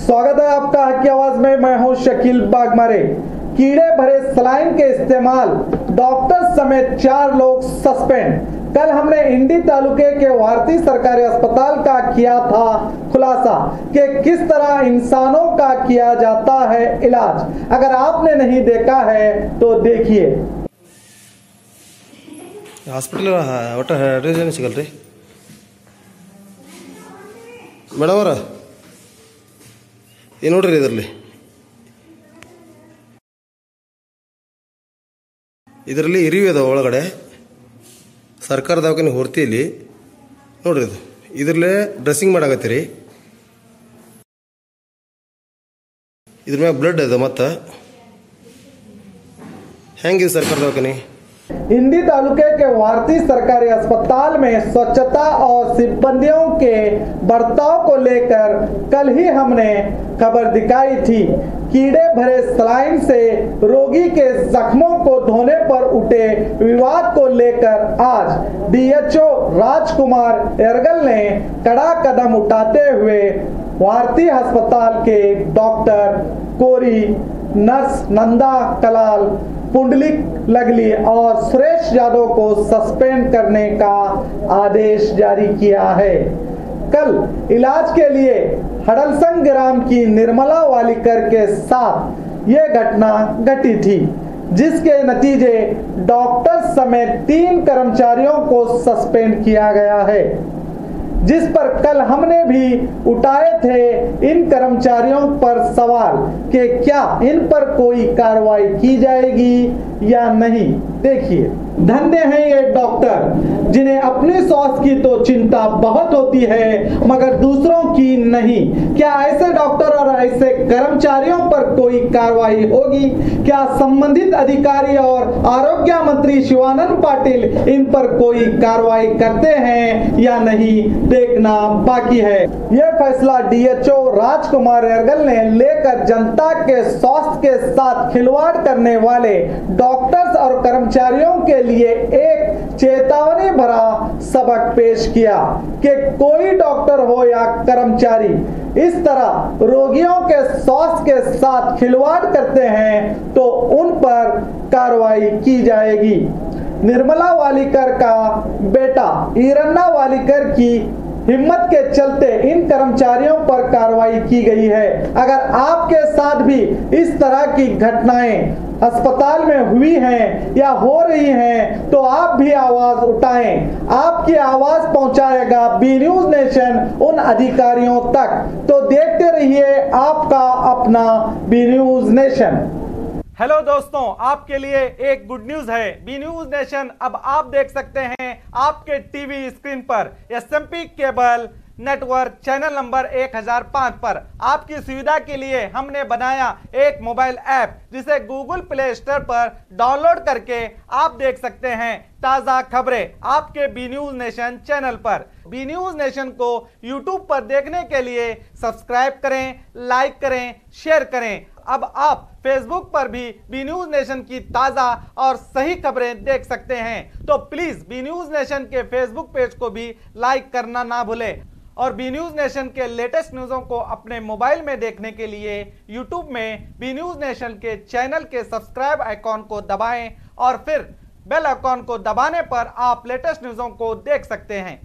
स्वागत है आपका हक आवाज में। मैं हूं शकील बागमारे। कीड़े भरे सलाइन के इस्तेमाल, डॉक्टर समेत 4 लोग सस्पेंड। कल हमने इंडी तालुके के भारतीय सरकारी अस्पताल का किया था खुलासा कि किस तरह इंसानों का किया जाता है इलाज। अगर आपने नहीं देखा है तो देखिए। ಹಾಸ್ಪಿಟಲ್ ಒಟ್ಟು ಅಡ್ರೆಸ್ ಏನು ಸಿಗಲ್ರಿ ಮೇಡಮ್ ಅವರ? ಏನು ನೋಡ್ರಿ ಇದರಲ್ಲಿ ಇರಿವು ಇದಾವೆ ಒಳಗಡೆ ಸರ್ಕಾರ ದವಾಖಾನೆ ಹೊರ್ತಿಯಲ್ಲಿ ನೋಡ್ರಿ. ಇದು ಇದರಲ್ಲೇ ಡ್ರೆಸ್ಸಿಂಗ್ ಮಾಡಾಕತ್ತೀರಿ. ಇದ್ರ ಮ್ಯಾಗ ಬ್ಲಡ್ ಇದೆ. ಮತ್ತು ಹೆಂಗಿದೆ ಸರ್ಕಾರ ದವಾಖಾನೆ? इंडी तालुके के भारतीय सरकारी अस्पताल में स्वच्छता और सिब्बंदियों के बर्ताव को लेकर कल ही हमने खबर दिखाई थी। कीड़े भरे सलाइन से रोगी के जख्मों को धोने पर उठे विवाद को लेकर आज डीएचओ राजकुमार एरगल ने कड़ा कदम उठाते हुए भारतीय अस्पताल के डॉक्टर कोरी, नर्स नंदा कलाल, पुंडलिक लगली और सुरेश यादव को सस्पेंड करने का आदेश जारी किया है। कल इलाज के लिए हडलसंग ग्राम की निर्मला वालीकर के साथ ये घटना घटी थी, जिसके नतीजे डॉक्टर समेत 3 कर्मचारियों को सस्पेंड किया गया है, जिस पर कल हमने भी उठाए थे इन कर्मचारियों पर सवाल कि क्या इन पर कोई कार्रवाई की जाएगी या नहीं। देखिए, धन्य हैं ये डॉक्टर जिन्हें अपनी स्वास्थ्य की तो चिंता बहुत होती है मगर दूसरों की नहीं। क्या ऐसे डॉक्टर और ऐसे कर्मचारियों पर कोई कार्रवाई होगी? क्या संबंधित अधिकारी और आरोग्य मंत्री शिवानंद पाटिल इन पर कोई कार्रवाई करते हैं या नहीं, देखना बाकी है। यह फैसला डीएचओ राजकुमार एरगल ने लेकर जनता के स्वास्थ्य के साथ खिलवाड़ करने वाले डॉक्टर्स और कर्मचारियों के लिए एक चेतावनी भरा सबक पेश किया कि कोई डॉक्टर हो या कर्मचारी इस तरह रोगियों के स्वास्थ्य के साथ खिलवाड़ करते हैं तो उन पर कार्रवाई की जाएगी। निर्मला वालीकर का बेटा ईरन्ना वालीकर की हिम्मत के चलते इन कर्मचारियों पर कार्रवाई की गई है। अगर आपके साथ भी इस तरह की घटनाएं अस्पताल में हुई हैं या हो रही हैं तो आप भी आवाज उठाएं। आपकी आवाज पहुंचाएगा बी न्यूज नेशन उन अधिकारियों तक। तो देखते रहिए आपका अपना बी न्यूज नेशन। हेलो दोस्तों, आपके लिए एक गुड न्यूज है। बी न्यूज नेशन अब आप देख सकते हैं आपके टीवी स्क्रीन पर SMP cable network channel number 1005 पर। आपकी सुविधा के लिए हमने बनाया एक मोबाइल ऐप जिसे गूगल प्ले स्टोर पर डाउनलोड करके आप देख सकते हैं ताज़ा खबरें आपके बी न्यूज नेशन चैनल पर। बी न्यूज नेशन को यूट्यूब पर देखने के लिए सब्सक्राइब करें, लाइक करें, शेयर करें। अब आप फेसबुक पर भी बी न्यूज नेशन की ताज़ा और सही खबरें देख सकते हैं। तो प्लीज़ बी न्यूज नेशन के फेसबुक पेज को भी लाइक करना ना भूलें और बी न्यूज नेशन के लेटेस्ट न्यूज़ों को अपने मोबाइल में देखने के लिए यूट्यूब में बी न्यूज नेशन के चैनल के सब्सक्राइब आइकॉन को दबाएं और फिर बेल आइकॉन को दबाने पर आप लेटेस्ट न्यूज़ों को देख सकते हैं।